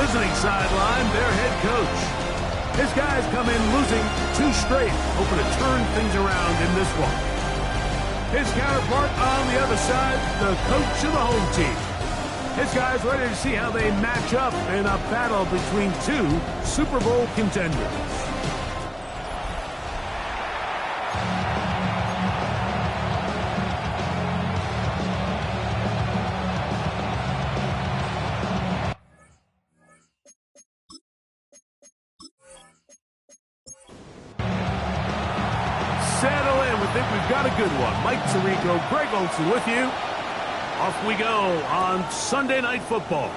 visiting sideline, their head coach. His guys come in losing 2 straight, hoping to turn things around in this one. His counterpart on the other side, the coach of the home team. His guys ready to see how they match up in a battle between 2 Super Bowl contenders. Settle in. We think we've got a good one. Mike Tirico, Greg Olsen with you. Off we go on Sunday Night Football.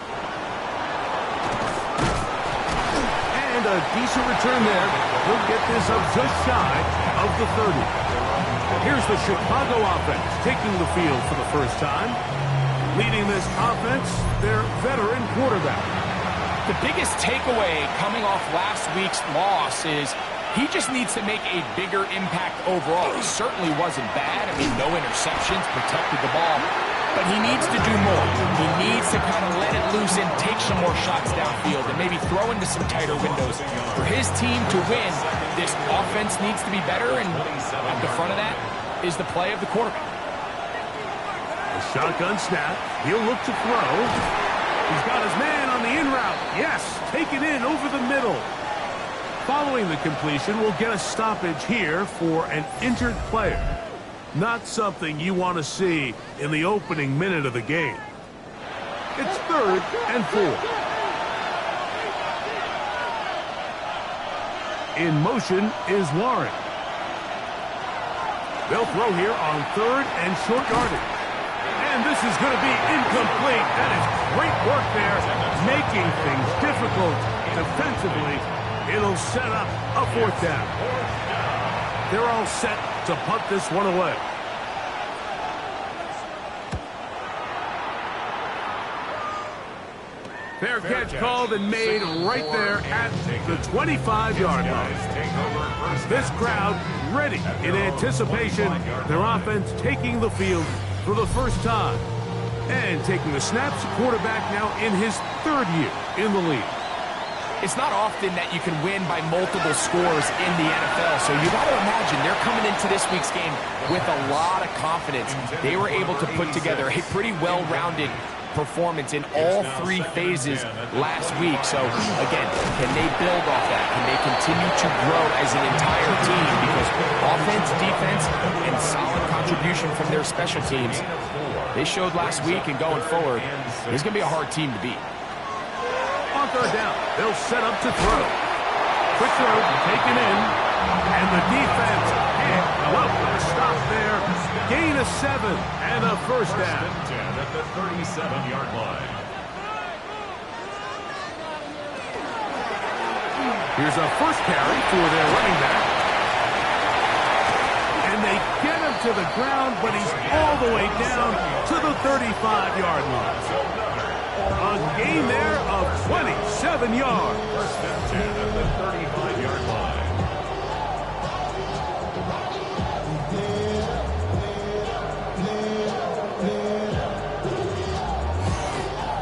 And a decent return there. He'll get this up just shy of the 30. Here's the Chicago offense taking the field for the first time. Leading this offense, their veteran quarterback. The biggest takeaway coming off last week's loss is he just needs to make a bigger impact overall. He certainly wasn't bad. I mean, no interceptions, protected the ball. But he needs to do more. He needs to kind of let it loose and take some more shots downfield and maybe throw into some tighter windows. For his team to win, this offense needs to be better, and at the front of that is the play of the quarterback. A shotgun snap. He'll look to throw. He's got his man on the in route. Yes, take it in over the middle. Following the completion, we'll get a stoppage here for an injured player. Not something you want to see in the opening minute of the game. It's 3rd and 4. In motion is Warren. They'll throw here on 3rd and short yardage. And this is going to be incomplete. That is great work there, making things difficult defensively. It'll set up a 4th down. They're all set to punt this one away. Fair catch called and made right there at the 25-yard line. This crowd ready in anticipation. Their offense taking the field for the first time. And taking the snaps, quarterback now in his 3rd year in the league. It's not often that you can win by multiple scores in the NFL, so you got to imagine they're coming into this week's game with a lot of confidence. They were able to put together a pretty well-rounded performance in all 3 phases last week. So, again, can they build off that? Can they continue to grow as an entire team? Because offense, defense, and solid contribution from their special teams, they showed last week, and going forward, it's going to be a hard team to beat. On 3rd down, they'll set up to throw. Quick throw, taken in, and the defense can't come up with a stop there. Gain of 7 and a 1st down. At the 37-yard line. Here's a first carry for their running back. And they get him to the ground, but he's all the way down to the 35-yard line. A gain there of 27 yards. First and 10 at the 35-yard line.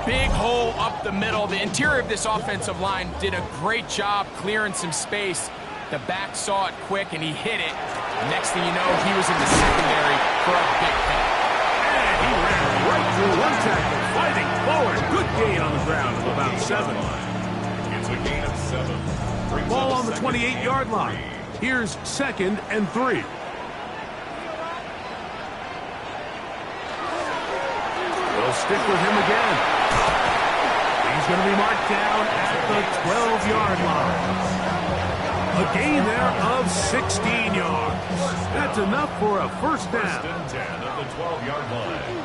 Big hole up the middle. The interior of this offensive line did a great job clearing some space. The back saw it quick, and he hit it. Next thing you know, he was in the secondary for a big hit. And he ran right through one tackle, fighting forward. Good gain on the ground of about 7. It's a gain of 7. Ball on the 28-yard line. Here's 2nd and 3. They'll stick with him again. He's going to be marked down at the 12-yard line. A gain there of 16 yards. That's enough for a 1st down. First and 10 at the 12-yard line.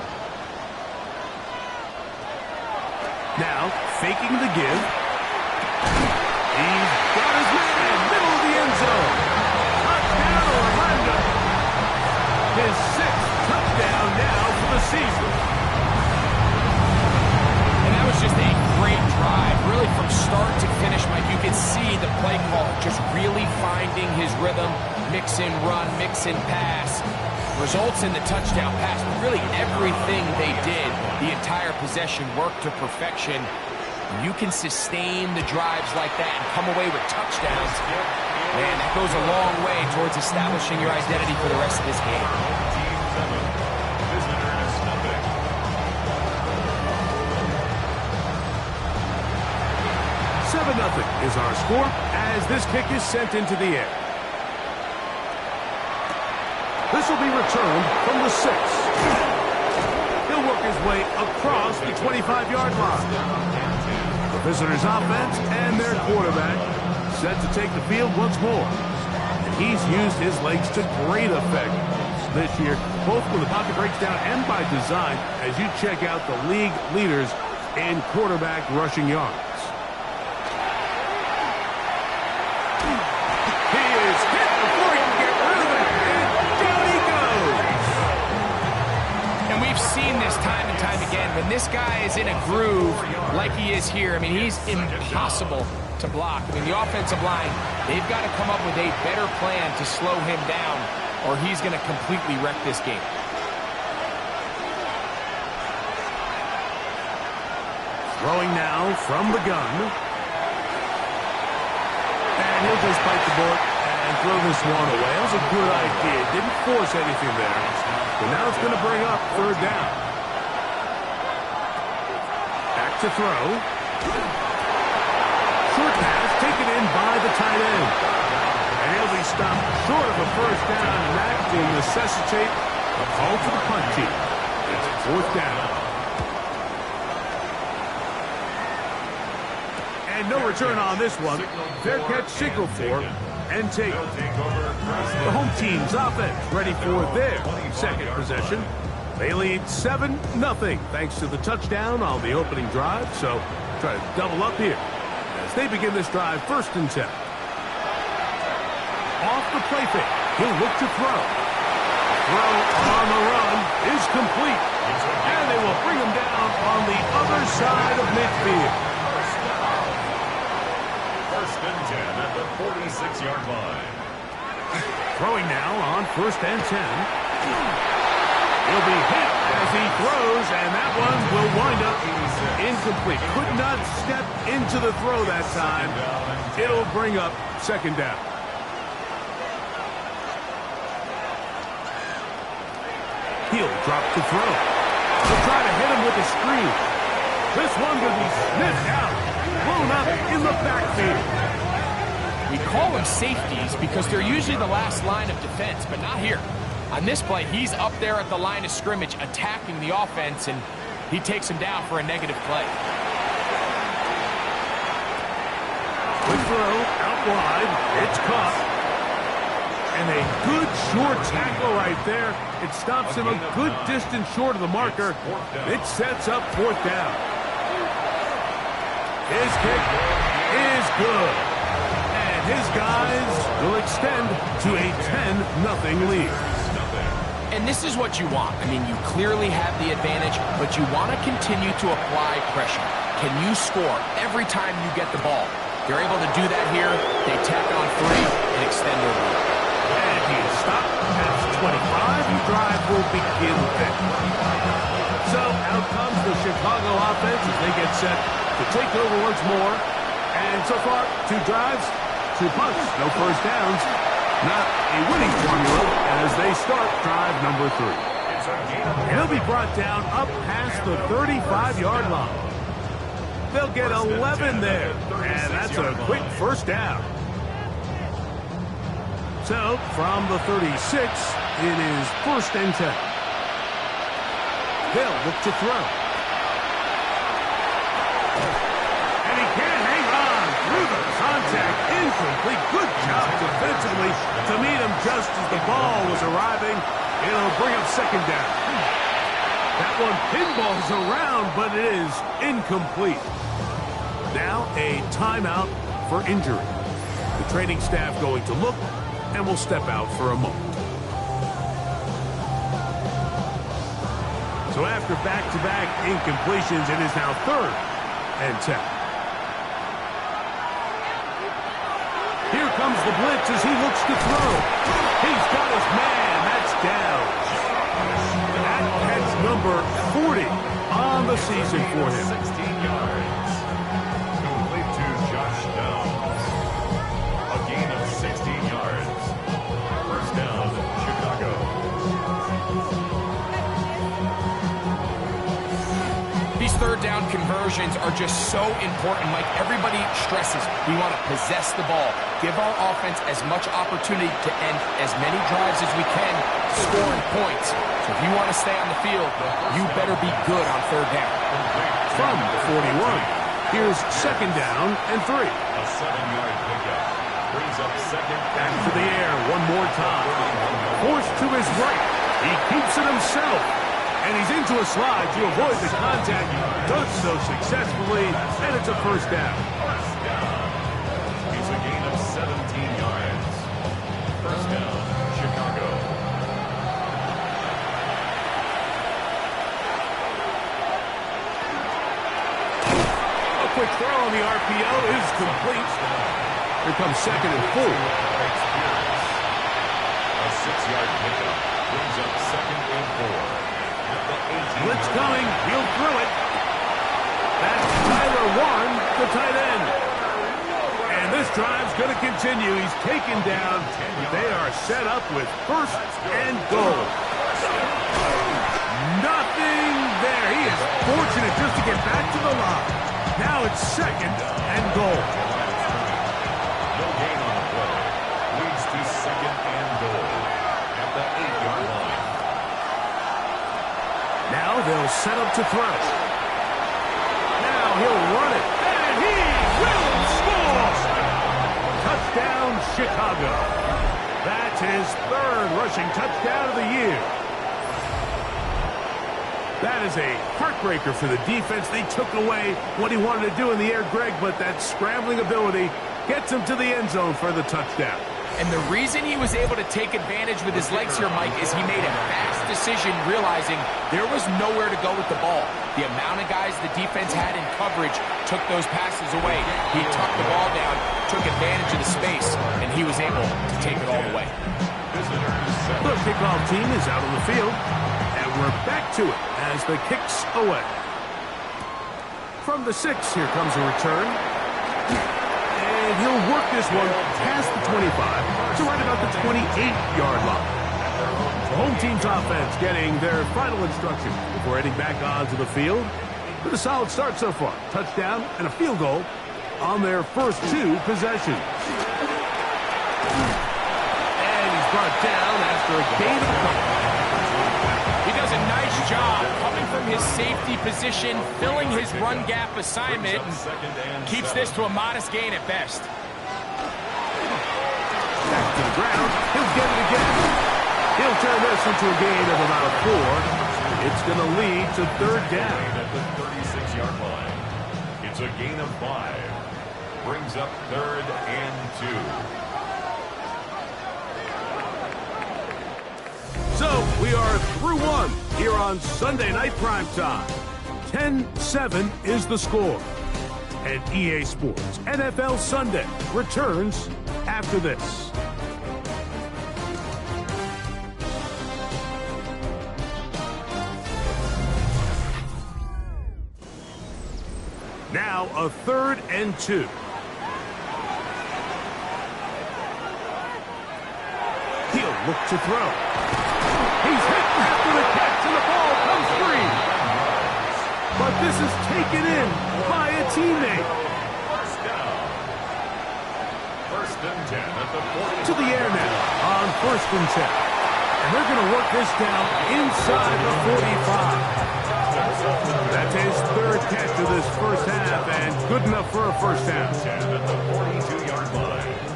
Now, faking the give. He's got his man, middle of the end zone. Touchdown, Orlando. His 6th touchdown now for the season. And that was just a great drive. Really, from start to finish, Mike, you could see the play call just really finding his rhythm. Mix and run, mix and pass. Results in the touchdown pass. But really, everything they did, the entire possession, worked to perfection. You can sustain the drives like that and come away with touchdowns. Man, that goes a long way towards establishing your identity for the rest of this game. Visitors, nothing. 7-0 is our score as this kick is sent into the air. This will be returned from the 6. He'll work his way across the 25-yard line. The visitors' offense and their quarterback set to take the field once more. And he's used his legs to great effect this year, both when the pocket breaks down and by design, as you check out the league leaders in quarterback rushing yards. He is hit before he can get rid of it, and down he goes. And we've seen this time and time again. When this guy is in a groove like he is here, I mean, he's impossible to block. I mean, the offensive line, they've got to come up with a better plan to slow him down, or he's going to completely wreck this game. Throwing now from the gun. And he'll just bite the bullet and throw this one away. That was a good idea. Didn't force anything there. But now it's going to bring up 3rd down. Back to throw. Short pass taken in by the tight end. And he'll be stopped short of a 1st down, and that will necessitate a call to the punt team. It's 4th down. And no return on this one. Fair catch signal for and take the home team's offense ready for their 2nd possession. They lead 7-0 thanks to the touchdown on the opening drive. So try to double up here as they begin this drive 1st and 10. Off the play fake. He'll look to throw. Throw on the run is complete. And they will bring him down on the other side of midfield. 1st and 10 at the 46-yard line. Throwing now on 1st and 10. He'll be hit as he throws, and that one will wind up incomplete. Could not step into the throw that time. It'll bring up 2nd down. He'll drop to throw. He'll try to hit him with a screen. This one will be sniffed out. Blown up in the backfield. We call them safeties because they're usually the last line of defense, but not here. On this play, he's up there at the line of scrimmage attacking the offense, and he takes him down for a negative play. Quick throw, out wide. It's caught. And a good short tackle right there. It stops him a good distance short of the marker. It sets up 4th down. His kick is good. And his guys will extend to a 10-0 lead. And this is what you want. I mean, you clearly have the advantage, but you want to continue to apply pressure. Can you score every time you get the ball? They're able to do that here. They tack on 3 and extend their lead. And he is stopped at 25. The drive will begin there. So out comes the Chicago offense as they get set to take over once more. And so far, 2 drives, 2 punts, no 1st downs. Not a winning formula as they start drive number 3. He'll be brought down up past the 35-yard line. They'll get 11 there, and that's a quick 1st down. So, from the 36, it is 1st and 10. They'll look to throw. And he can't hang on through the contact. Incomplete. Good job defensively to meet him just as the ball was arriving. It'll bring up 2nd down. That one pinballs around, but it is incomplete. Now a timeout for injury. The training staff going to look and will step out for a moment. So after back-to-back incompletions, it is now 3rd and 10. Here comes the blitz as he looks to throw. He's got his man. That's down. That's number 40 on the season for him. 16 yards. conversions are just so important. Mike, everybody stresses we want to possess the ball, give our offense as much opportunity to end as many drives as we can, scoring points. So if you want to stay on the field, you better be good on third down. From the 41, here's second down and 3. A 7-yard pickup. Brings up second. Back to the air one more time. Forced to his right. He keeps it himself. And he's into a slide to avoid the contact. Does so successfully, and it's a first down. First down. It's a gain of 17 yards. First down, Chicago. A quick throw on the RPO is complete. Here comes second and 4. A 6-yard pickup. Brings up second and 4. Blitz coming. He'll throw it. That's Tyler Warren, the tight end. And this drive's going to continue. He's taken down. They are set up with first and goal. Nothing there. He is fortunate just to get back to the line. Now it's second and goal. No gain on the play. Leads to second and goal at the 8-yard line. Now they'll set up to throw. Now he'll run it. And he will score! Touchdown, Chicago. That's his third rushing touchdown of the year. That is a heartbreaker for the defense. They took away what he wanted to do in the air, Greg, but that scrambling ability gets him to the end zone for the touchdown. And the reason he was able to take advantage with his legs here, Mike, is he made a fast decision realizing there was nowhere to go with the ball. The amount of guys the defense had in coverage took those passes away. He tucked the ball down, took advantage of the space, and he was able to take it all the way. The kickoff team is out on the field, and we're back to it as the kick's away. From the 6, here comes a return. And he'll work this one past the 25 to right about the 28-yard line. The home team's offense getting their final instructions before heading back onto the field. With a solid start so far. Touchdown and a field goal on their first 2 possessions. And he's brought down after a gain of a couple. He does a nice job coming from his safety position, filling his run gap assignment, and keeps this to a modest gain at best. Back to the ground. He'll get it again. He'll turn this into a gain of about 4. It's going to lead to third down. At the 36-yard line. It's a gain of 5. Brings up third and 2. So, we are through one here on Sunday Night Primetime. 10-7 is the score. And EA Sports NFL Sunday returns after this. Now a third and 2. He'll look to throw. He's hit after the catch, and the ball comes free. But this is taken in by a teammate. First down. First and 10 at the 40. To the air now on first and 10. And they're going to work this down inside the 45. That's his third catch of this first half, and good enough for a first down. 10 at the 42-yard line.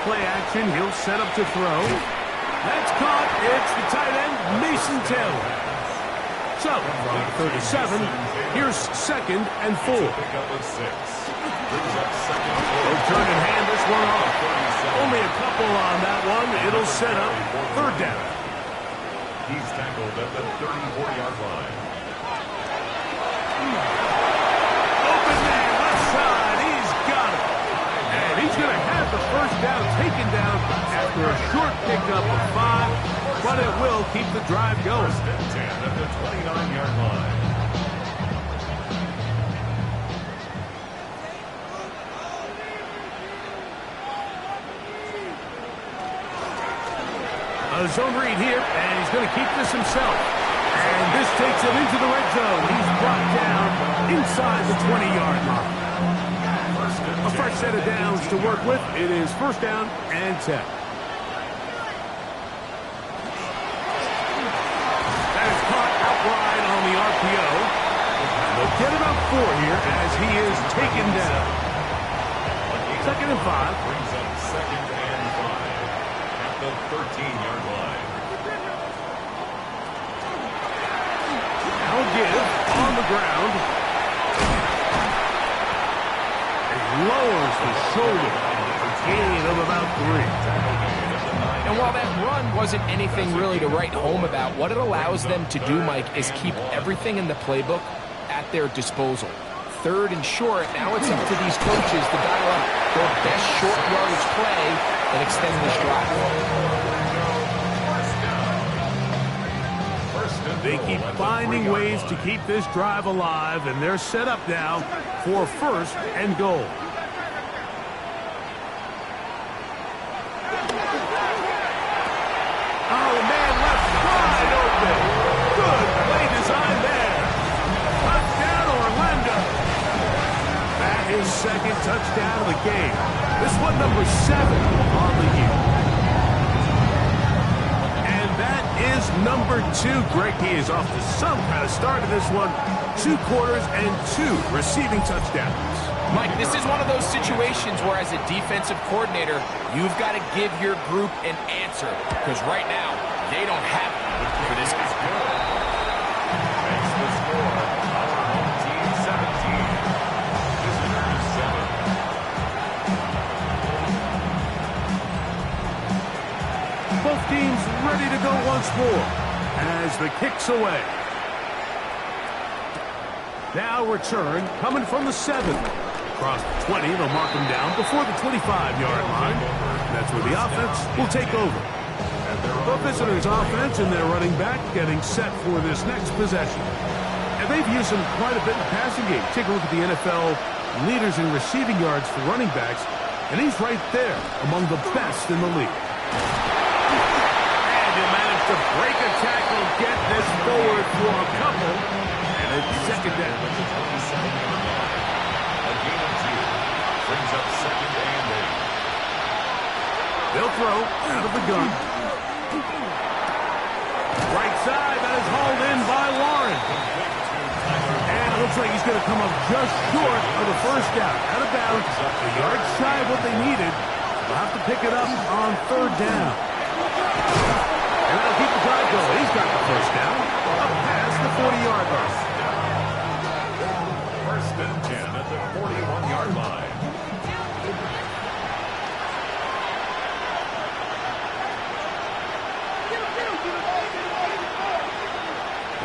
Play action, he'll set up to throw. That's caught. It's the tight end, Mason Taylor. So, from 37, here's second and 4. Pickup of 6. They'll turn and hand this one off. Only a couple on that one. It'll set up third down. He's tackled at the 34-yard line. Open man, left side. He's got it. And he's going to have the first down taken down after a short pickup of 5, but it will keep the drive going. First and 10 at the 29-yard line. A zone read here, and he's going to keep this himself. And this takes him into the red zone. He's brought down inside the 20-yard line. A fresh set of downs to work with. It is first down and 10. That is caught outright on the RPO. And they'll get about 4 here as he is taken down. Second and 5. Brings up second and 5 at the 13-yard line. Now give on the ground. And lowers the shoulder. A gain of about 3. And while that run wasn't anything really to write home about, what it allows them to do, Mike, is keep everything in the playbook at their disposal. Third and short, now it's up to these coaches to dial up their best short yardage play and extend this drive. They keep finding ways to keep this drive alive, and they're set up now for first and goal. Oh, man, left wide open. Good play design there. Touchdown, Orlando. That is second touchdown of the game. This one number 7 on the year. And that is number 2. Greg, he is off to some kind of start in this one. 2 quarters and 2 receiving touchdowns. Mike, this is one of those situations where as a defensive coordinator, you've got to give your group an answer. Because right now, they don't have it for this guy. Makes the score. Our home team 17. Visitors 7. Both teams ready to go once more as the kick's away. Now return coming from the 7. Across the 20, they'll mark him down before the 25-yard line. That's where the offense will take over. The visitors' offense and their running back getting set for this next possession. And they've used him quite a bit in the passing game. Take a look at the NFL leaders in receiving yards for running backs, and he's right there among the best in the league. And he managed to break a tackle, get this forward for a couple, and it's second down. A gain of 2. Brings up second and 8. They'll throw out of the gun. Right side, that is hauled in by Warren. And it looks like he's going to come up just short of the first down. Out of bounds, a yard shy of what they needed. They'll have to pick it up on third down. And that'll keep the drive going. He's got the first down. Up past the 40-yard line. First and 10 at the 41-yard line.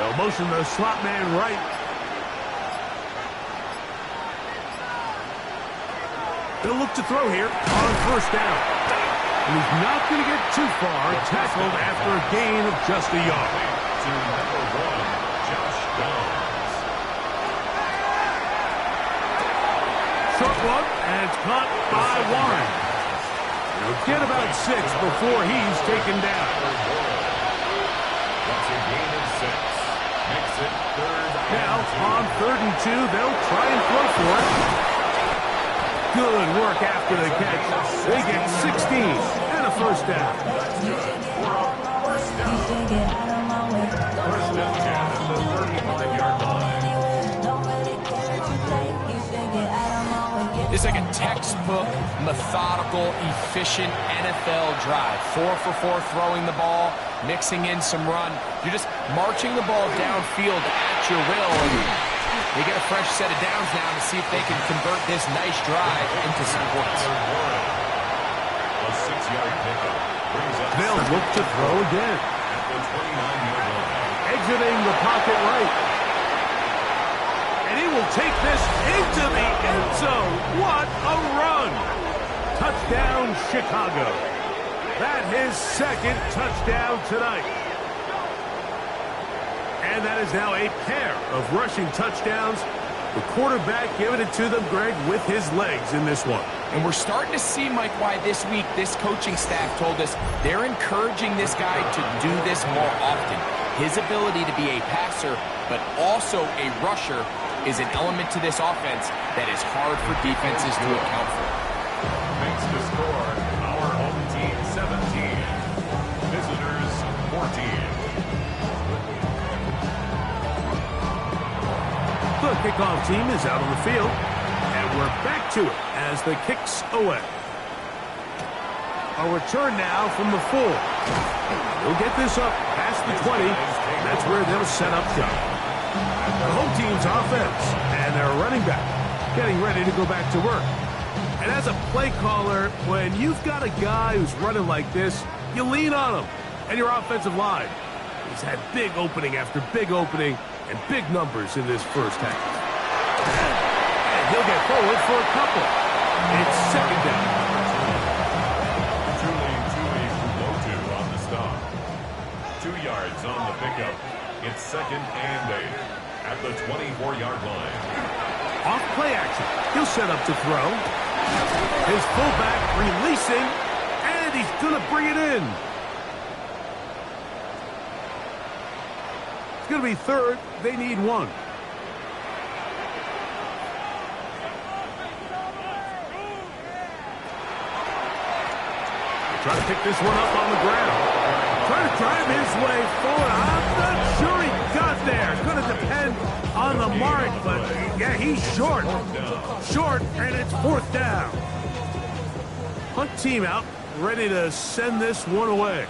They'll motion the slot man right. They'll look to throw here on first down. And he's not going to get too far. Tackled after a gain of just a yard. To number 1, Josh Downs. Short one, and it's caught by Warren. He'll get about 6 before he's taken down. That's a gain of 6. Makes it third Now, and 2. on third and 2, they'll try and throw for it. Good work after the catch. They get 16 and a first down. That's good for a first down. First and 10 at the 35-yard line. It's like a textbook, methodical, efficient NFL drive. 4 for 4 throwing the ball, mixing in some run. You're just marching the ball downfield at your will. And they get a fresh set of downs now to see if they can convert this nice drive into some points. A 6-yard pickup brings up They'll look to throw again. at the 29-yard line. Exiting the pocket right. And he will take this into the end zone. What a run. Touchdown, Chicago. That his second touchdown tonight. And that is now a pair of rushing touchdowns The quarterback giving it to them, Greg, with his legs in this one. And we're starting to see, Mike, why this week this coaching staff told us they're encouraging this guy to do this more often. His ability to be a passer, but also a rusher, is an element to this offense that is hard for defenses to account for. Makes the score our home team 17, visitors 14. The kickoff team is out on the field, and we're back to it as the kick's away. A return now from the 4. They'll get this up past the 20. That's where they'll set up shop. The home team's offense and their running back getting ready to go back to work. And as a play caller, when you've got a guy who's running like this, you lean on him and your offensive line. He's had big opening after big opening and big numbers in this first half. And he'll get forward for a couple. It's second down. Tuli Tuipulotu on the stop. 2 yards on the pickup. It's second and 8 at the 24-yard line. Off play action. He'll set up to throw. His fullback releasing, and he's going to bring it in. It's going to be third. They need 1. Try to pick this one up on the ground. Trying to drive his way forward. I'm not sure he got there. It's going to depend on the mark, but yeah, he's short. Short, and it's 4th down. Hunt team out, ready to send this one away.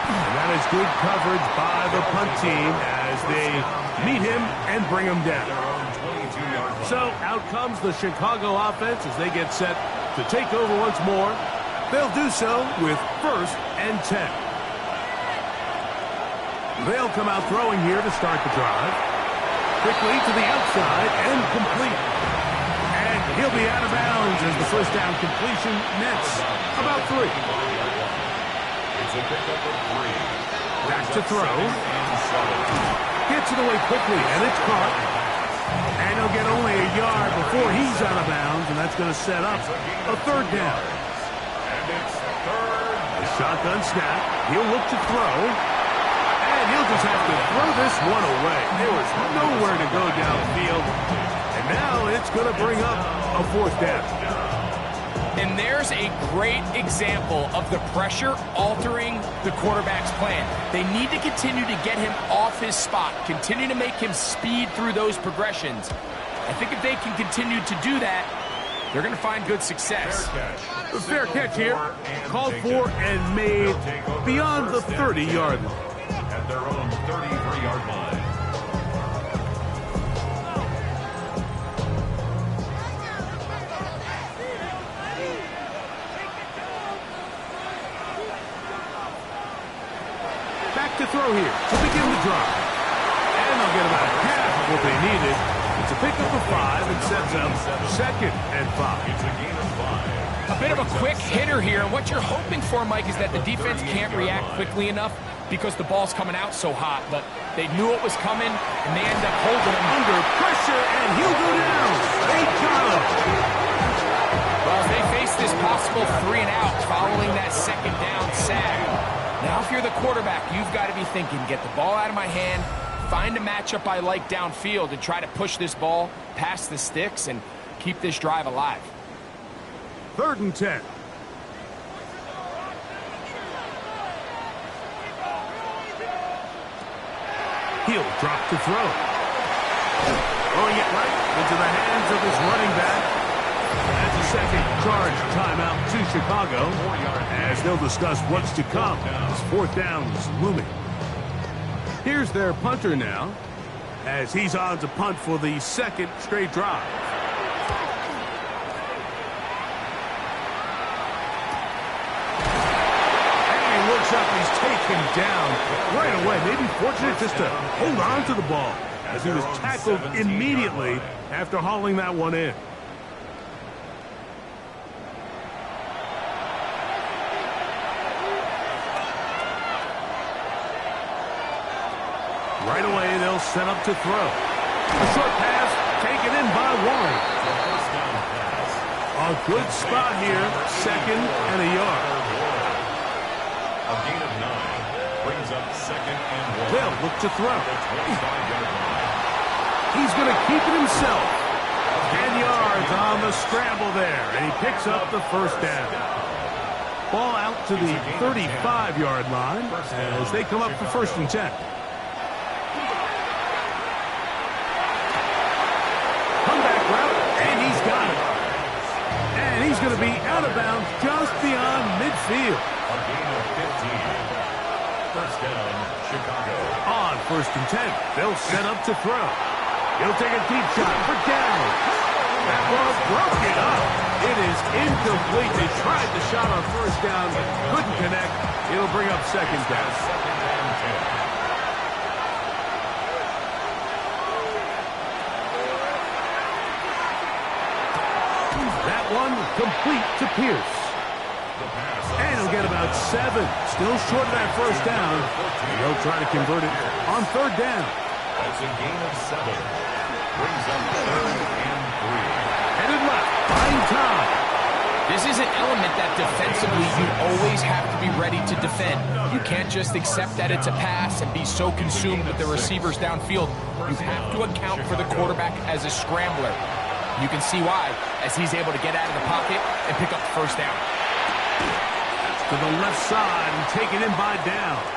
And that is good coverage by the punt team as they meet him and bring him down. So out comes the Chicago offense as they get set to take over once more. They'll do so with 1st and 10. They'll come out throwing here to start the drive. Quickly to the outside and complete. And he'll be out of bounds as the first down completion nets about 3. It's a pickup of 3. Back to throw. Gets it away quickly, and it's caught. And he'll get only a yard before he's out of bounds, and that's going to set up a 3rd down. And it's 3rd. The shotgun snap. He'll look to throw. And he'll just have to throw this one away. There was nowhere to go downfield. And now it's going to bring up a 4th down. And there's a great example of the pressure altering the quarterback's plan. They need to continue to get him off his spot, continue to make him speed through those progressions. I think if they can continue to do that, they're going to find good success. A fair catch here. Called for and made beyond the 30-yard line. At their own 33-yard line. To throw here to begin the drive. And they'll get about half of what they needed. It's a pickup of 5 and sets up 2nd and 5. It's a gain of 5. A bit of a quick hitter here, and what you're hoping for, Mike, is that the defense can't react quickly enough because the ball's coming out so hot. But they knew it was coming, and they end up holding him Under pressure, and he'll go down. They got him. Well, they face this possible 3 and out following that 2nd down sack. Now, if you're the quarterback, you've got to be thinking, get the ball out of my hand, find a matchup I like downfield, and try to push this ball past the sticks and keep this drive alive. 3rd and 10. He'll drop to throw. Throwing it right into the hands of his running back. That's a 2nd charge timeout to Chicago as they'll discuss what's to come as 4th down is looming. Here's their punter now as he's on to punt for the 2nd straight drive. And he looks up, he's taken down right away. Maybe fortunate just to hold on to the ball as he was tackled immediately after hauling that one in. Right away, they'll set up to throw. A short pass taken in by Warren. A good spot here, 2nd and a yard. A gain of 9 brings up 2nd and 1. They'll look to throw. The 25-yard line. He's going to keep it himself. 10 yards on the scramble there, and he picks up the first down. Ball out to the 35-yard line as they come up for 1st and 10. Comeback route, and he's got it. And he's going to be out of bounds just beyond midfield. A gain of 15. First down, Chicago. On 1st and 10, they'll set up to throw. He'll take a deep shot for Downs. That ball broken up. It is incomplete. They tried the shot on 1st down, couldn't connect. It'll bring up 2nd down. 2nd and 10. That one complete to Pierce. And he'll get about 7. Still short of that 1st down. He'll try to convert it on 3rd down. That's a gain of 7. Brings up 3rd and 3. Headed left. Buying time. This is an element that defensively you always have to be ready to defend. You can't just accept that it's a pass and be so consumed with the receivers downfield. You have to account for the quarterback as a scrambler. You can see why, as he's able to get out of the pocket and pick up the 1st down. To the left side and taken in by Downs.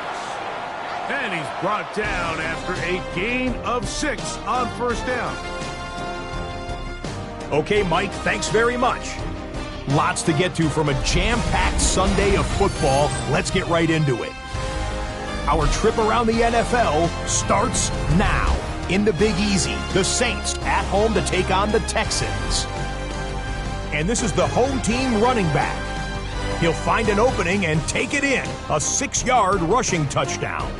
And he's brought down after a gain of 6 on 1st down. Okay, Mike, thanks very much. Lots to get to from a jam-packed Sunday of football. Let's get right into it. Our trip around the NFL starts now. In the Big Easy, the Saints at home to take on the Texans. And this is the home team running back. He'll find an opening and take it in. A 6-yard rushing touchdown.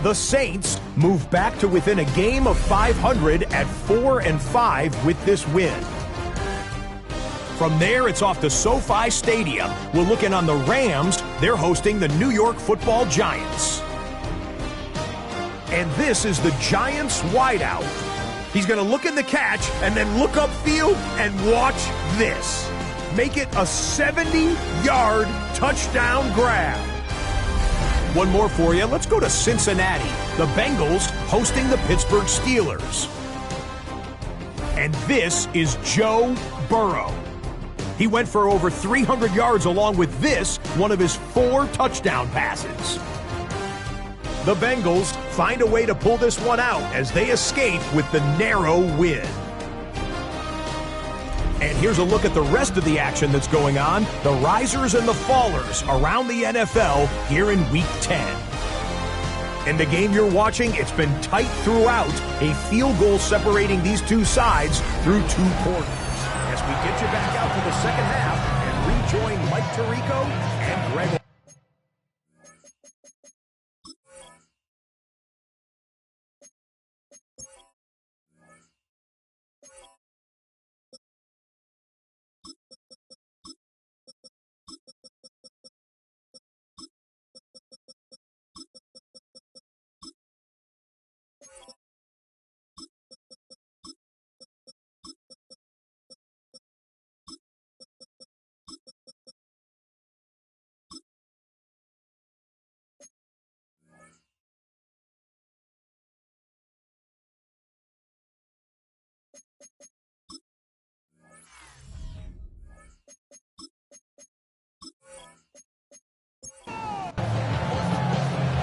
The Saints move back to within a game of 500 at 4-5 with this win. From there, it's off to SoFi Stadium. We're looking on the Rams. They're hosting the New York Football Giants. And this is the Giants wideout. He's going to look in the catch and then look upfield and watch this. Make it a 70-yard touchdown grab. One more for you. Let's go to Cincinnati. The Bengals hosting the Pittsburgh Steelers. And this is Joe Burrow. He went for over 300 yards along with this, one of his 4 touchdown passes. The Bengals find a way to pull this one out as they escape with the narrow win. And here's a look at the rest of the action that's going on. The risers and the fallers around the NFL here in Week 10. In the game you're watching, it's been tight throughout. A field goal separating these two sides through 2 quarters. As we get you back out to the second half and rejoin Mike Tirico and Greg.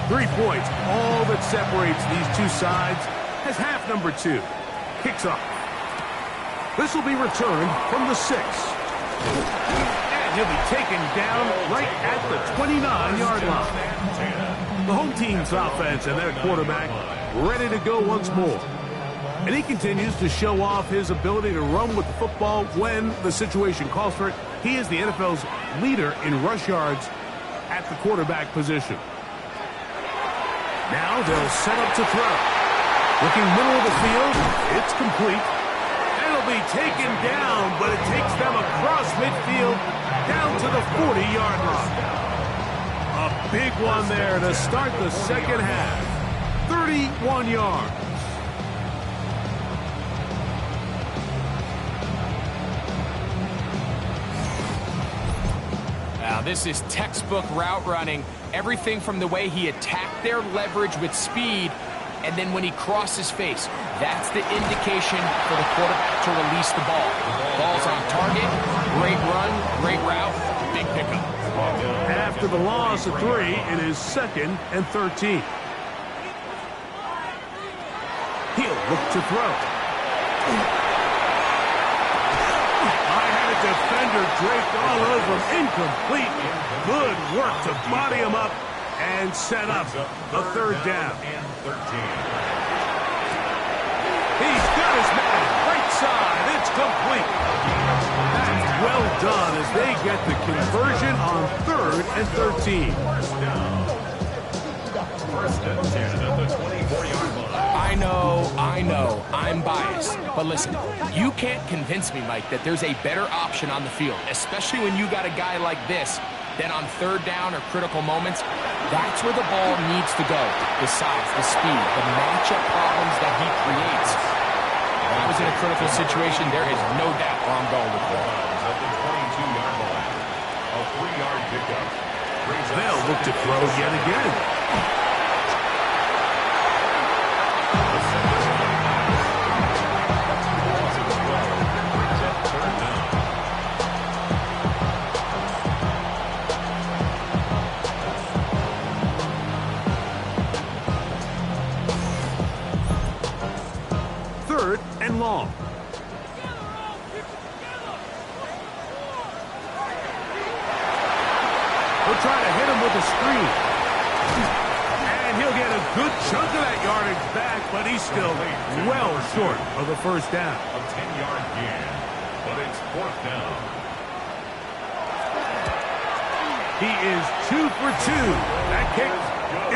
Three points, all that separates these two sides, as half number 2 kicks off. This will be returned from the 6. And he'll be taken down right at the 29-yard line. The home team's offense and their quarterback ready to go once more. And he continues to show off his ability to run with the football when the situation calls for it. He is the NFL's leader in rush yards at the quarterback position. Now they'll set up to throw. Looking middle of the field, it's complete. It'll be taken down, but it takes them across midfield down to the 40-yard line. A big one there to start the second half. 30 31 yards. Now, this is textbook route running. Everything from the way he attacked their leverage with speed, and then when he crossed his face, that's the indication for the quarterback to release the ball. Ball's on target, great run, great route, big pickup. After the loss of 3, it is 2nd and 13. He'll look to throw. I had a defender draped all over him. Incomplete. Good work to body him up and set up a 3rd down. He's got his man right side. It's complete. That's well done as they get the conversion on 3rd and 13. First and 10 at the 24-yard line. I know, I'm biased. But listen, you can't convince me, Mike, that there's a better option on the field, especially when you got a guy like this, then on 3rd down or critical moments, that's where the ball needs to go. The size, the speed, the matchup problems that he creates. If I was in a critical situation, there is no doubt where I'm going with the ball. At the 22-yard line, a 3-yard pickup. They'll look to throw yet again. Long. He'll try to hit him with a screen. And he'll get a good chunk of that yardage back, but he's still well short of the 1st down. A 10-yard gain, but it's 4th down. He is 2 for 2. That kick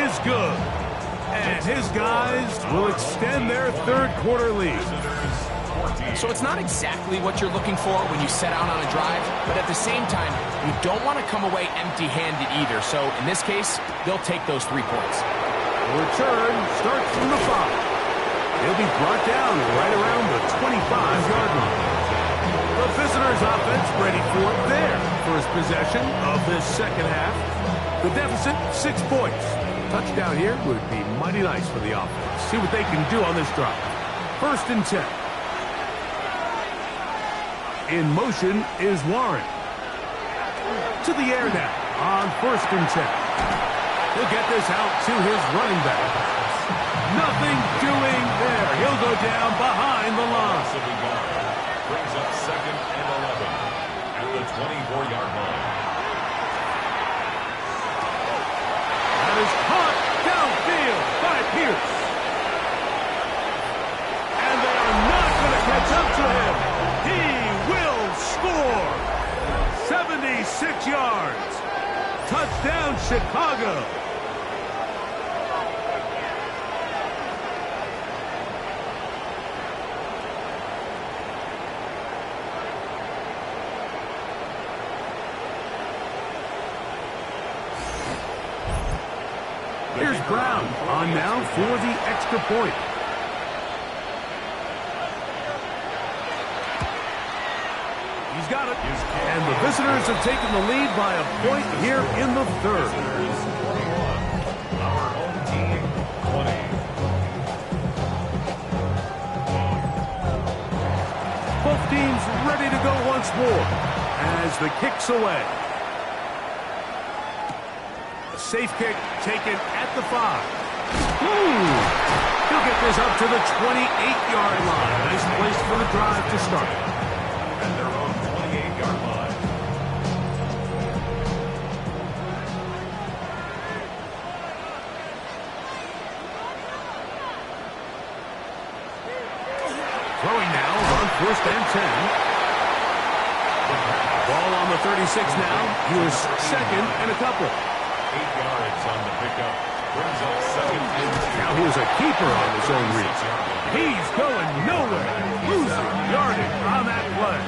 is good. And his guys will extend their 3rd quarter lead. So it's not exactly what you're looking for when you set out on a drive, but at the same time, you don't want to come away empty-handed either. So in this case, they'll take those 3 points. The return starts from the 5. He'll be brought down right around the 25-yard line. The visitors' offense ready for their first possession of this 2nd half. The deficit, 6 points. Touchdown here would be mighty nice for the offense. See what they can do on this drive. 1st and 10. In motion is Warren. To the air now on 1st and 10. He'll get this out to his running back. Nothing doing there. He'll go down behind the line. Brings up 2nd and 11 at the 24-yard line. That is caught downfield by Pierce. And they are not going to catch up to him. He will score. 76 yards. Touchdown, Chicago. Here's Brown on now for the extra point. He's got it. And the visitors have taken the lead by a point here in the 3rd. Our home team, 20. Both teams ready to go once more as the kick's away. A safe kick taken at the 5. He'll get this up to the 28-yard line. Nice place for the drive to start. At their own 28-yard line. Throwing now on 1st and 10. Ball on the 36 now. Here's 2nd and a couple. 8 yards on the pickup. Brings up 2nd and 2. Now here's a keeper on his own reach. He's going nowhere. Losing yardage on that play.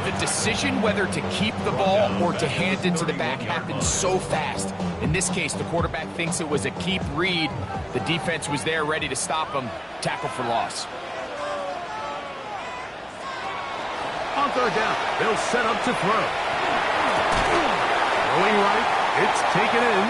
The decision whether to keep the ball or to hand it to the back happens so fast. In this case, the quarterback thinks it was a keep read, The defense was there ready to stop him. Tackle for loss. On third down, they'll set up to throw. Going right, it's taken in.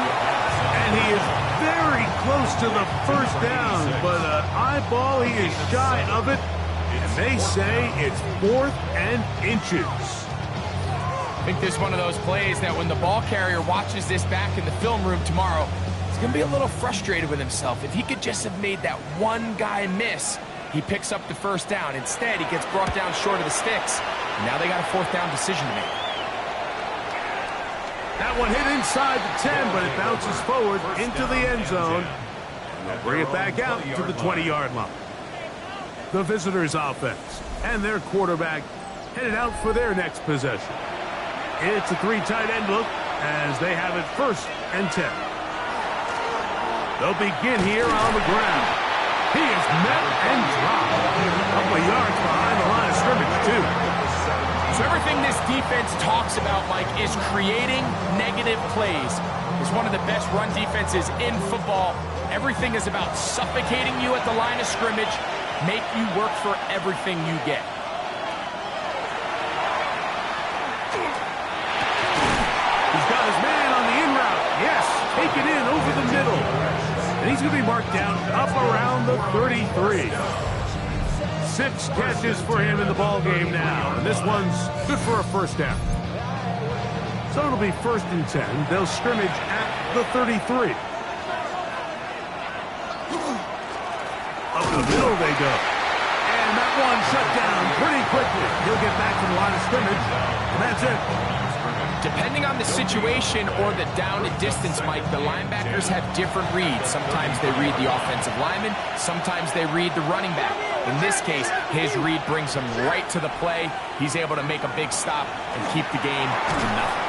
And he is very close to the first down, but an eyeball, he is shy of it. And they say it's 4th and inches. I think this is one of those plays that when the ball carrier watches this back in the film room tomorrow, he's going to be a little frustrated with himself. If he could just have made that one guy miss, he picks up the first down. Instead, he gets brought down short of the sticks. And now they got a 4th down decision to make. That one hit inside the 10, but it bounces forward into the end zone. And they'll bring it back out to the 20-yard line. The visitors' offense and their quarterback headed out for their next possession. It's a 3 tight end look as they have it 1st and 10. They'll begin here on the ground. He is met and dropped. A couple of yards behind the line of scrimmage, too. So everything this defense talks about, Mike, is creating negative plays. It's one of the best run defenses in football. Everything is about suffocating you at the line of scrimmage, make you work for everything you get. He's got his man on the in route. Yes, take it in over the middle. And he's going to be marked down up around the 33. 6 catches for him in the ball game now. And this one's good for a first down. So it'll be 1st and 10. They'll scrimmage at the 33. Up the middle they go. And that one shut down pretty quickly. He'll get back to the line of scrimmage. And that's it. Depending on the situation or the down and distance, Mike, the linebackers have different reads. Sometimes they read the offensive lineman. Sometimes they read the running back. In this case, his read brings him right to the play. He's able to make a big stop and keep the game to nothing.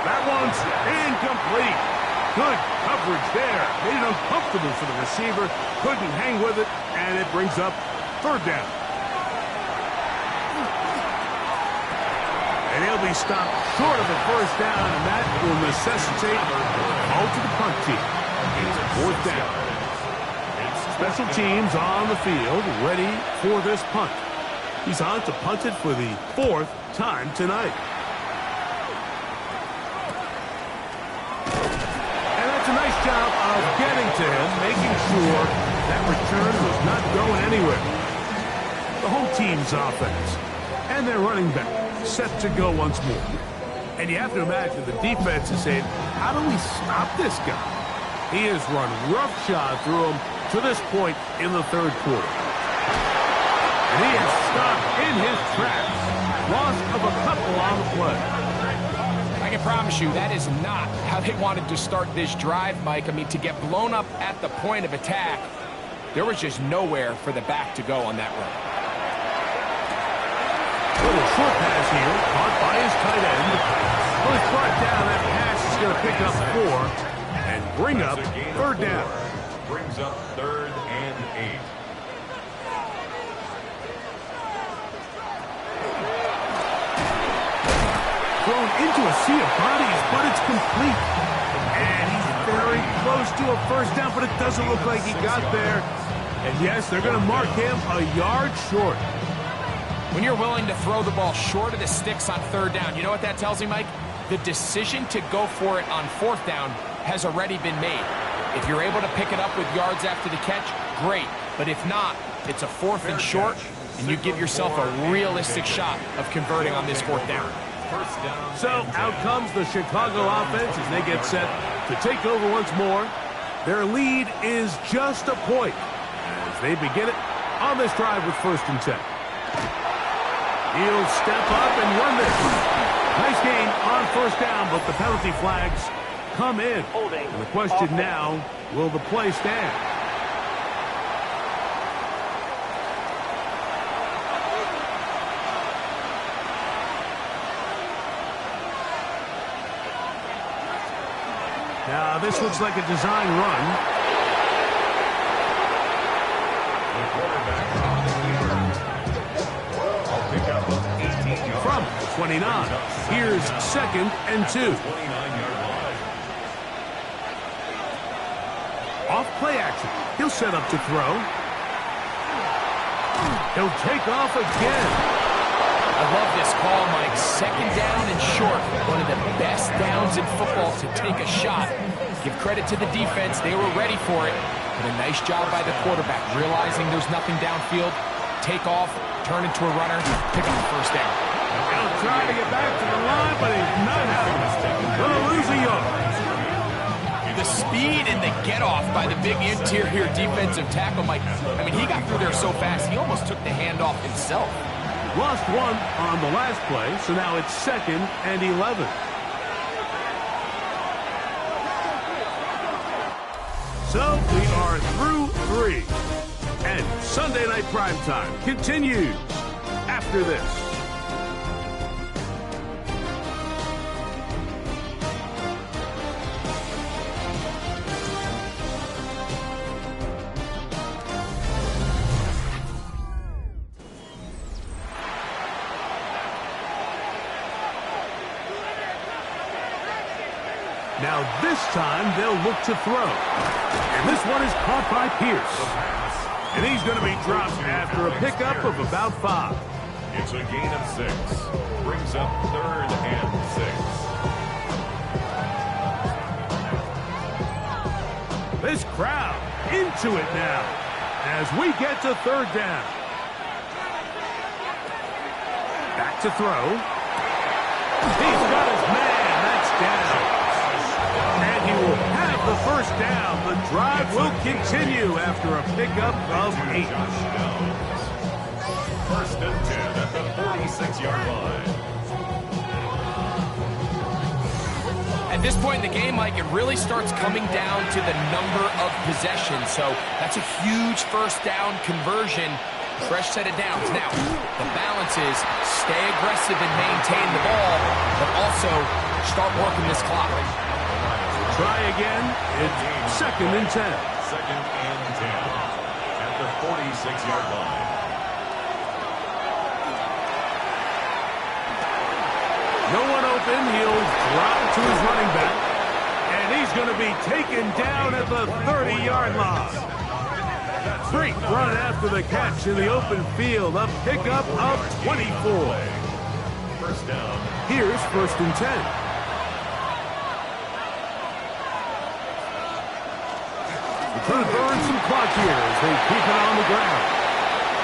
That one's incomplete. Good coverage there. Made it uncomfortable for the receiver. Couldn't hang with it, and it brings up 3rd down. And he'll be stopped short of a first down, and that will necessitate a call to the punt team. It's 4th down. Special teams on the field, ready for this punt. He's on to punt it for the 4th time tonight. And that's a nice job of getting to him, making sure that return was not going anywhere. The home team's offense and their running back set to go once more. And you have to imagine the defense is saying, how do we stop this guy? He has run roughshod through him to this point in the 3rd quarter. And he is stopped in his tracks. Loss of a couple on the play. I can promise you that is not how they wanted to start this drive, Mike. I mean, to get blown up at the point of attack, there was just nowhere for the back to go on that run. Little short pass here, caught by his tight end. Well, it's brought down. That pass is going to pick up 4 and bring up 3rd down. Brings up 3rd and 8. Thrown into a sea of bodies, but it's complete. And he's very close to a first down, but it doesn't look like he got there. And yes, they're going to mark him a yard short. When you're willing to throw the ball short of the sticks on 3rd down, you know what that tells me, Mike? The decision to go for it on 4th down has already been made. If you're able to pick it up with yards after the catch, great. But if not, it's a 4th and short, and you give yourself a realistic shot of converting on this 4th down. So out comes the Chicago offense as they get set to take over once more. Their lead is just a point as they begin it on this drive with 1st and 10. He'll step up and run this. Nice gain on 1st down, but the penalty flags come in. And the question now, will the play stand? Now, this looks like a design run. From the 29. Here's 2nd and 2. Off Play action. He'll set up to throw. He'll take off again. I love this call, Mike. Second down and short. One of the best downs in football to take a shot. Give credit to the defense. They were ready for it. But a nice job by the quarterback, realizing there's nothing downfield. Take off, turn into a runner, pick up the first down. He'll try to get back to the line, but he's not having it. Gonna lose a yard. The speed and the get-off by the big interior defensive tackle, Mike. I mean, he got through there so fast, he almost took the handoff himself. Lost one on the last play, so now it's 2nd and 11. So we are through 3. And Sunday Night Primetime continues after this. Now this time they'll look to throw. And this one is caught by Pierce. And he's going to be dropped after a pickup of about 5. It's a gain of 6. Brings up 3rd and 6. This crowd into it now as we get to 3rd down. Back to throw. He's got his man. That's down. And he will have the first down. The drive will continue after a pickup of 8. 1st and 10 at the 46-yard line. At this point in the game, Mike, it really starts coming down to the number of possessions. So that's a huge first down conversion. Fresh set of downs. Now, the balance is stay aggressive and maintain the ball, but also start working this clock. Try again. It's 2nd and 10. 2nd and 10 at the 46-yard line. No one open. He'll drop to his running back. And he's going to be taken down at the 30-yard line. Great run after the catch in the open field. A pickup of 24. First down. Here's 1st and 10. Could burn some clock here as they keep it on the ground.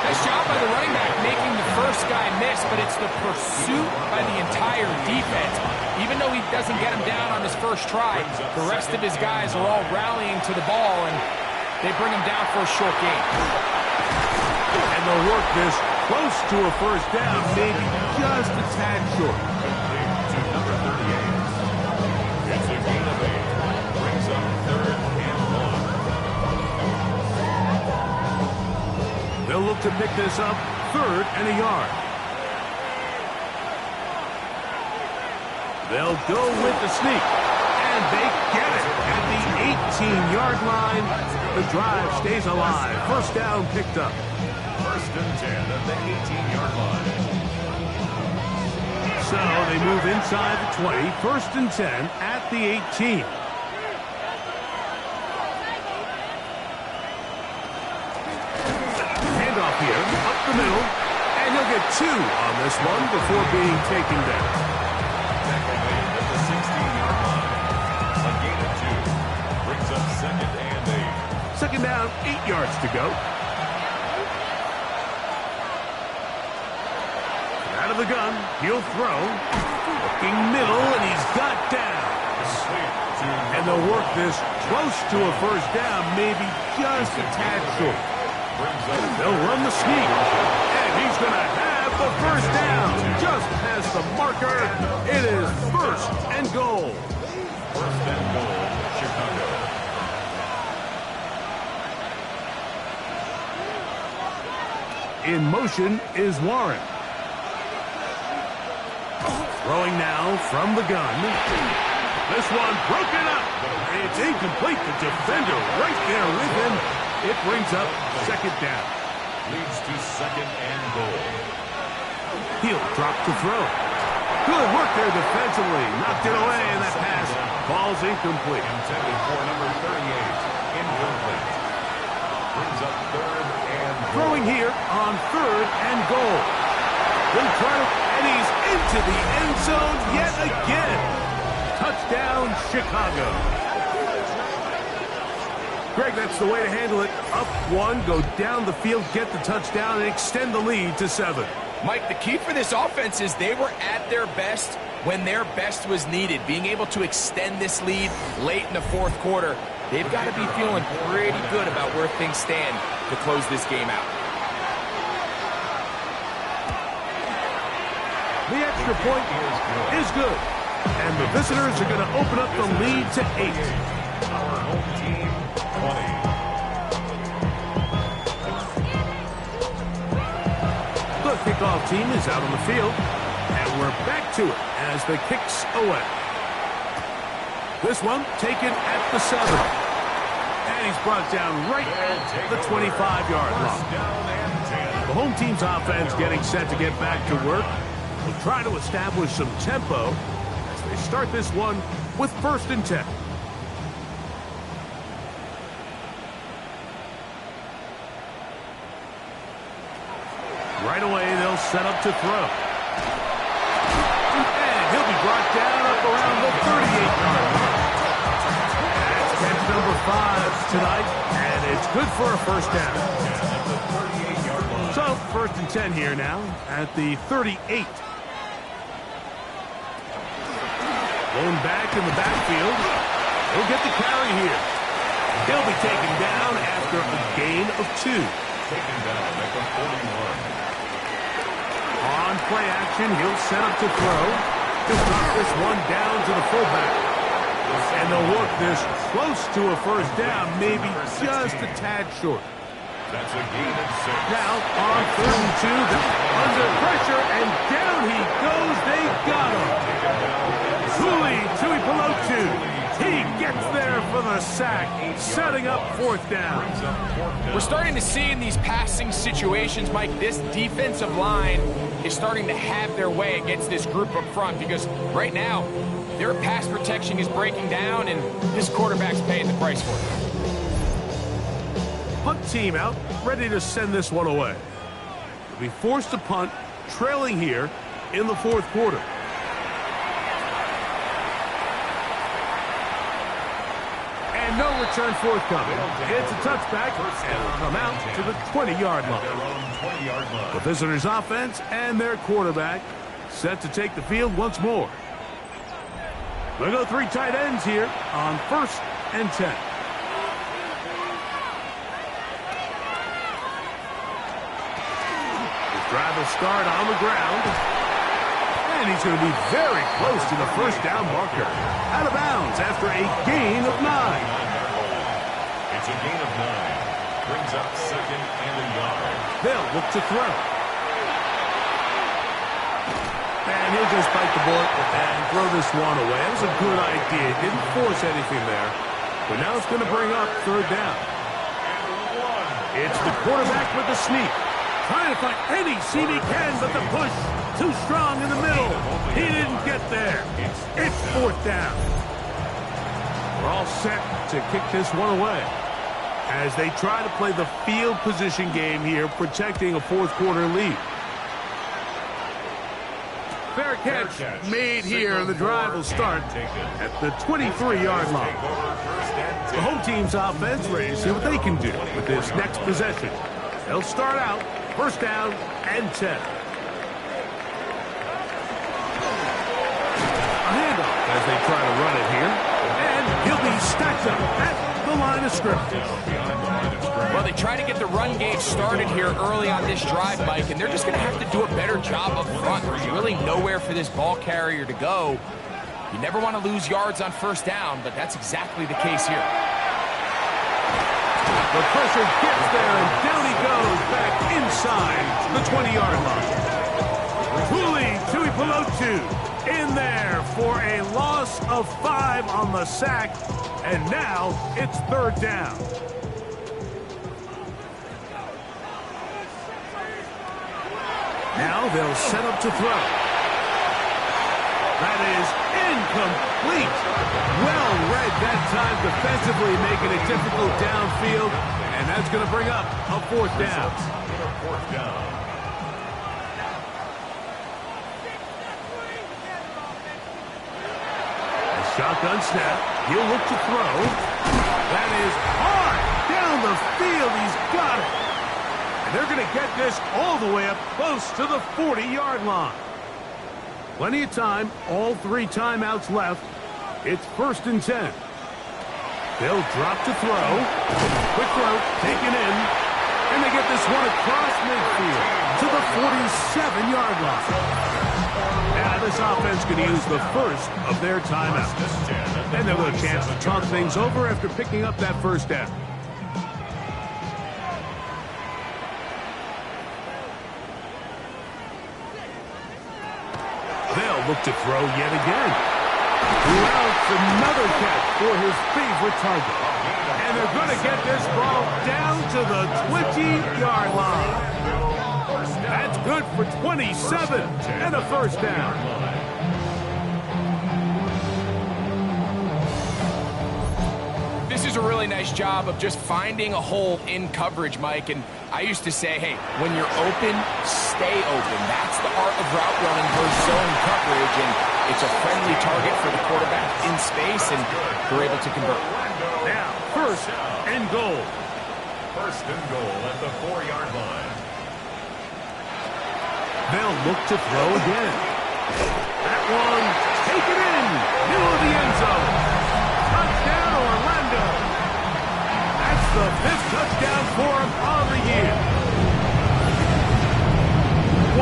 Nice job by the running back making the first guy miss, but it's the pursuit by the entire defense. Even though he doesn't get him down on his first try, the rest of his guys are all rallying to the ball, and they bring him down for a short gain. And they'll work this close to a first down, maybe just a tad short. To number 38. It's a gain of 8. Brings up 3rd and 1. They'll look to pick this up 3rd and a yard. They'll go with the sneak, and they get it at the 18-yard line. The drive stays alive. First down picked up. 1st and 10 at the 18-yard line. So they move inside the 20. 1st and 10 at the 18. Handoff here, up the middle, and he'll get 2 on this one before being taken down. Tackle made at the 16-yard line. A gain of 2. Brings up 2nd and 8. 2nd down, 8 yards to go. Out of the gun, he'll throw. Looking middle, and he's got downs. And they'll work this close to a first down, maybe just a tad short. They'll run the sneak, and he's going to have the first down. Just past the marker, it is 1st and goal. 1st and goal, Chicago. In motion is Warren. Throwing now from the gun. This one broken up. It's incomplete. The defender right there with him. It brings up 2nd down. Leads to 2nd and goal. He'll drop to throw. Good work there defensively. Knocked it away, and that pass falls incomplete. Intended for number 38, incomplete. Throwing here on 3rd and goal. They'll try to, and he's into the end zone yet again. Touchdown, Chicago. Greg, that's the way to handle it. Up 1, go down the field, get the touchdown, and extend the lead to 7. Mike, the key for this offense is they were at their best when their best was needed. Being able to extend this lead late in the 4th quarter, they've got to be feeling pretty good about where things stand to close this game out. The extra point is good. And the visitors are going to open up the lead to 8. Our home team, 20. The kickoff team is out on the field. And we're back to it as the kicks away. This one taken at the 7. And he's brought down right at the 25-yard line. The home team's offense getting set to get back to work. They'll try to establish some tempo as they start this one with 1st and 10. Right away, they'll set up to throw. And he'll be brought down up around the 38-yard line. That's catch number 5 tonight, and it's good for a 1st down. So, 1st and 10 here now at the 38. Going back in the backfield. He'll get the carry here. He'll be taken down after a gain of 2. Taken down at the 41. On play action, he'll set up to throw. He'll drop this one down to the fullback. And they'll work this close to a 1st down, maybe just a tad short. That's a gain of 6. Now, on 3rd and 2, they're under pressure, and down he goes. They got him. Tuipulotu. He gets there for the sack, setting up 4th down. We're starting to see in these passing situations, Mike, this defensive line is starting to have their way against this group up front because right now, their pass protection is breaking down, and this quarterback's paying the price for it. Punt team out, ready to send this one away. They'll be forced to punt, trailing here in the 4th quarter. And no return forthcoming. It's a touchback, and it'll come out to the 20-yard line. The visitors' offense and their quarterback set to take the field once more. We'll go 3 tight ends here on 1st and 10. The drive will start on the ground. And he's going to be very close to the 1st down marker. Out of bounds after a gain of 9. It's a gain of 9. Brings up 2nd and a yard. They'll look to throw. And he'll just bite the bullet and throw this one away. That was a good idea. Didn't force anything there. But now it's going to bring up 3rd down. It's the quarterback with the sneak. Trying to find any seam he can, but the push too strong in the middle. He didn't get there. It's 4th down. We're all set to kick this one away as they try to play the field position game here, protecting a 4th quarter lead. Fair catch made here, and the drive will start at the 23-yard line. The home team's offense ready to see what they can do with this next possession. They'll start out 1st down and 10. A handoff as they try to run it here. And he'll be stacked up at the line of scrimmage. Well, they try to get the run game started here early on this drive, Mike, and they're just going to have to do a better job up front. There's really nowhere for this ball carrier to go. You never want to lose yards on 1st down, but that's exactly the case here. The pressure gets there, and down he goes back inside the 20-yard line. Tuipulotu in there for a loss of 5 on the sack, and now it's 3rd down. Now they'll set up to throw. That is incomplete. Well read that time defensively, making it difficult downfield. And that's going to bring up a fourth down. Fourth down. Shotgun snap. He'll look to throw. That is hard down the field. He's got it. And they're going to get this all the way up close to the 40-yard line. Plenty of time. All 3 timeouts left. It's 1st and 10. They'll drop to throw. Quick throw taken in. And they get this one across midfield to the 47-yard line. Now this offense can use the first of their timeouts. And they'll have a chance to talk things over after picking up that first down. They'll look to throw yet again. Louds another catch for his favorite target. And they're going to get this ball down to the 20-yard line. That's good for 27 and a first down. This is a really nice job of just finding a hole in coverage, Mike. And I used to say, hey, when you're open, stay open. That's the art of route running versus zone coverage. And it's a friendly target for the quarterback in space, and they're able to convert. Now, 1st and goal. 1st and goal at the 4-yard line. They'll look to throw again. That one taken in. Middle of the end zone. Touchdown, Orlando. That's the 5th touchdown for him on the year.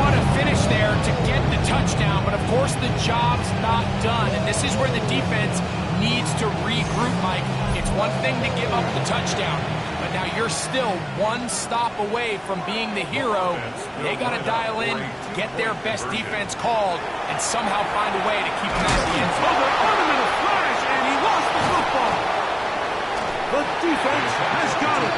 What a finish there to get the touchdown, but of course the job's not done. And this is where the defense needs to regroup, Mike. It's one thing to give up the touchdown, but now you're still one stop away from being the hero. They got to dial in, get their best defense called, and somehow find a way to keep them out of the end zone. Oh, they're on him in a flash, and he lost the football. The defense has got it.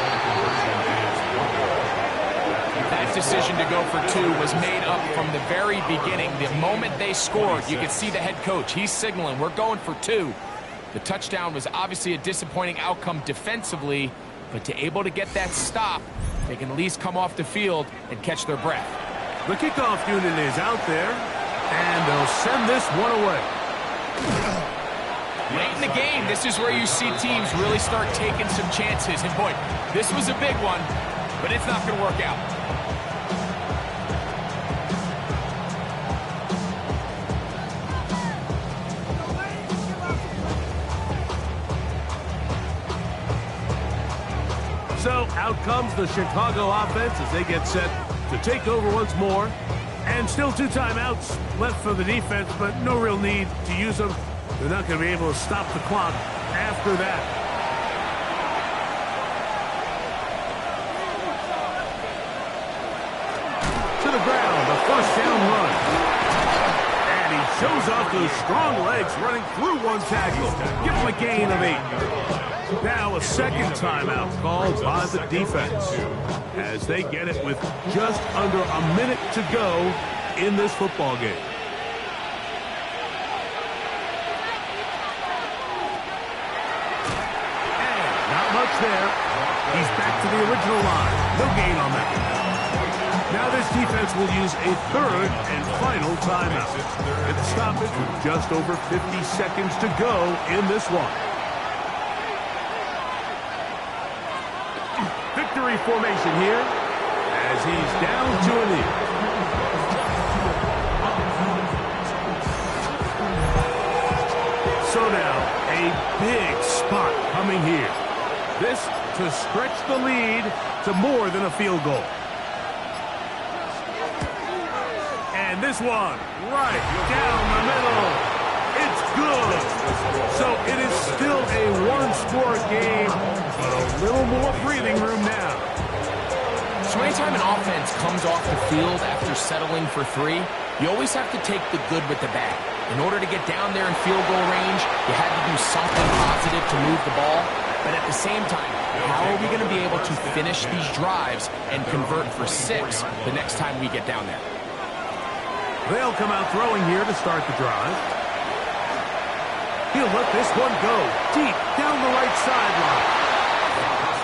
That decision to go for 2 was made up from the very beginning. The moment they scored, you could see the head coach. He's signaling, we're going for 2. The touchdown was obviously a disappointing outcome defensively, but to able to get that stop, they can at least come off the field and catch their breath. The kickoff unit is out there, and they'll send this one away. Late in the game, this is where you see teams really start taking some chances. And boy, this was a big one, but it's not going to work out. So out comes the Chicago offense as they get set to take over once more. And still 2 timeouts left for the defense, but no real need to use them. They're not going to be able to stop the clock after that. To the ground, the 1st down run. And he shows off those strong legs running through one tackle. Give him a gain of 8. Now a 2nd timeout called by the defense as they get it with just under a minute to go in this football game. And not much there. He's back to the original line. No gain on that. Now this defense will use a 3rd and final timeout. It's a stoppage with just over 50 seconds to go in this one. Victory formation here as he's down to a knee. So now a big spot coming here. This to stretch the lead to more than a field goal. And this one right down the middle. It's good. So it is still a one-score game, but a little more breathing room now. So anytime an offense comes off the field after settling for 3, you always have to take the good with the bad. In order to get down there in field goal range, you had to do something positive to move the ball. But at the same time, how are we going to be able to finish these drives and convert for 6 the next time we get down there? They'll come out throwing here to start the drive. He'll let this one go deep down the right sideline.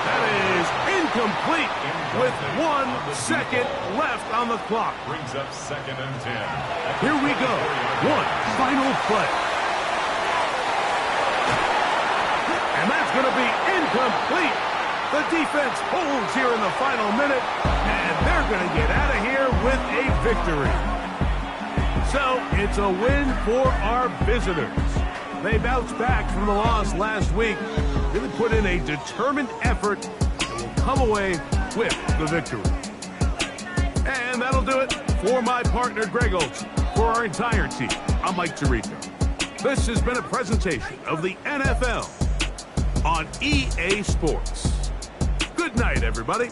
That is incomplete with 1 second left on the clock. Brings up 2nd and 10. Here we go. One final play. And that's going to be incomplete. The defense holds here in the final minute, and they're going to get out of here with a victory. So it's a win for our visitors. They bounced back from the loss last week, really put in a determined effort, and will come away with the victory. And that'll do it for my partner, Greg Olson. For our entire team, I'm Mike Tirico. This has been a presentation of the NFL on EA Sports. Good night, everybody.